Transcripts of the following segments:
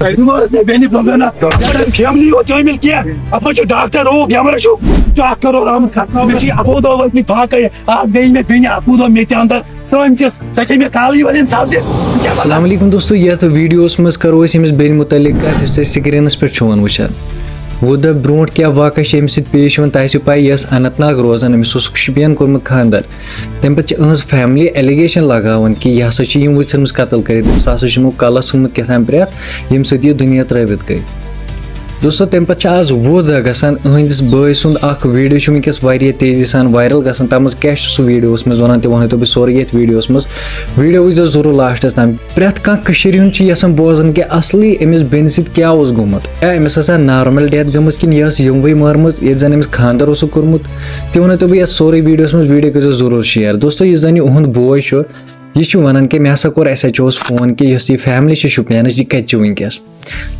Family doctor हो beamer doctor आम अपोदो वे बाकी आज गई मे बे अपोदो मे अंदर सचे मे काली वन अस्सलाम वालेकुम दोस्तों, यह वीडियोस मज करो अमिस बेन मुतलिक कत स्क्रीनस पे वुचान वो दह ब्रोट क्या वाक़ अमिस पेश तह पाई अनंतनाग रोजान अमिस शुपियन कोर्मुत खानदर तम पे फैमिली एलिगेशन लगान कि यह हसा वुचम कतल कर कलस थुनमुत क्या ब्रेथ यम सह दुनिया त्रवित गई। दोस्तों तम पे आज वो दह गसान अहंदिस बॉय सुंद वीडियो वनकस तेजी सान वायरल गसान तम क्या सह वीडियोस मज वन तो बह सोरे ये वीडियोस मज वीडियो वो जरूर लास्टस ताम प्रेथ कह बोजान कि असली अमिस बेन सत क्या गुमुत क्या अमिस हसा नॉर्मल डेथ गम कि यमवे मरम ये जन अमिस खानदर कोर्मुत तो वन तो बह सोरे वीडियोस मज वीडियो कर जरूर शेयर। दोस्तों यह जन उहद बॉय यह वन कि मे हसा कोर SHO's फोन कि यह फैमिली शुपियन यह कत वनकस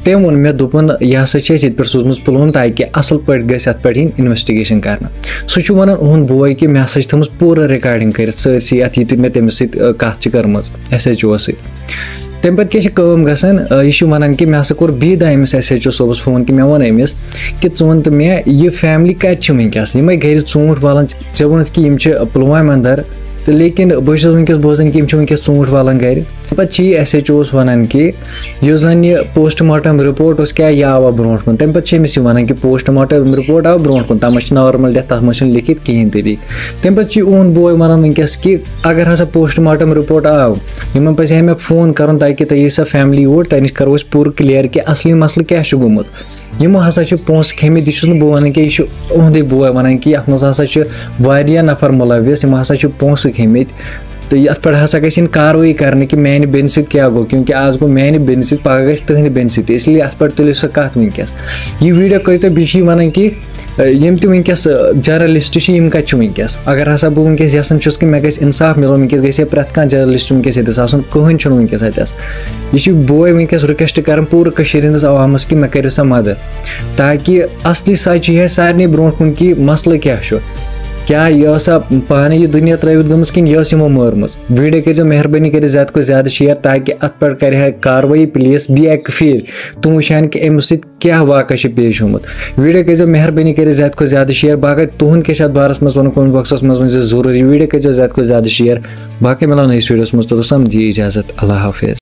तम वो मे दोपन यह हसा ये पे सोचम पुलवाम ताकि असल पे पे इन्वेस्टिगेशन कर सह वन उहद बॉय कि मे हसा थम पूरा रिकॉर्डिंग कर सरसी अत यह मे तमिस कत कर्म SHO तम पे क्या गसान यह वन कि मे हसा कोर बी दह अमिस SHO सोबस फोन कि मे वन अमिस कि वन तो मे यह फैमिली कत वनकस यम गर ूट वालान ऐ वोन कि पुलवाम अंदर तो लेकिन बस वनकस बोजान कि वनकस ूट वालान गर पे SHO's वन कि जन यह पोस्टमार्टम रिपोर्ट क्या यह आवा ब्रो कुन तम पे वन कि पोस्टमार्टम रिपोर्ट आव ब्रो कुन तम नॉर्मल डेथ तथ मज लिखित कहें तरीक तम पे ओन बॉय वन वनकस कि अगर हसा पोस्टमार्टम रिपोर्ट आव इन पे मे फोन कर ताकि तुम सा फैमिली ओर तह नश करो पूर क्लियर कि असली मसल क्या गुमुत यमो हसा पोस खेमित यह बह वन कि यह उहदे बॉय वन कि अत मज हसा नफर मुलविस यम हसा पोस खेमित तो अत पे हसा गई कार्रवाई करने कि मैंने बेन सत क्या गो क्योंकि आज गो मैंने बेन सत पगह गई तुहद बेन सत इसलिए अत पे तुलो सह कत वनकस यह वीडियो करो बी वन कि यम तम वनकस जर्नलिस्ट कत वनकस अगर हसा बह वनकस यसान कि मे गई इंसाफ मिलो वनकस गई प्रेथ कह जर्नलिस्ट वनकस ये कहन वनकस यह बॉय वनकस रिक्वेस्ट कर पूरे हंदिस अवामस कि मे करो सा मदद ताकि असली सच यह सारे ब्रो कुन कि मसल क्या यह पाने यह दुनिया त्रवित गम कि यह मरम वीडियो कर मेहरबानी कर ज्यादा को ज्यादा शेयर ताकि अत पे कर कार्रवाई पुलिस बी फिर तुम वुचान कि अमि सत क्या वाक़ पेश होमुत वीडियो कर मेहरबानी कर ज्यादा को ज्यादा शेयर बाकी तुहद क्या बारस मज वन कमेंट बॉक्सस मज वन जरूर वीडियो कर ज्यादा को ज्यादा शेयर बाकी मिलो नई वीडियोस मज तो दी इजाजत अल्लाह हाफिज।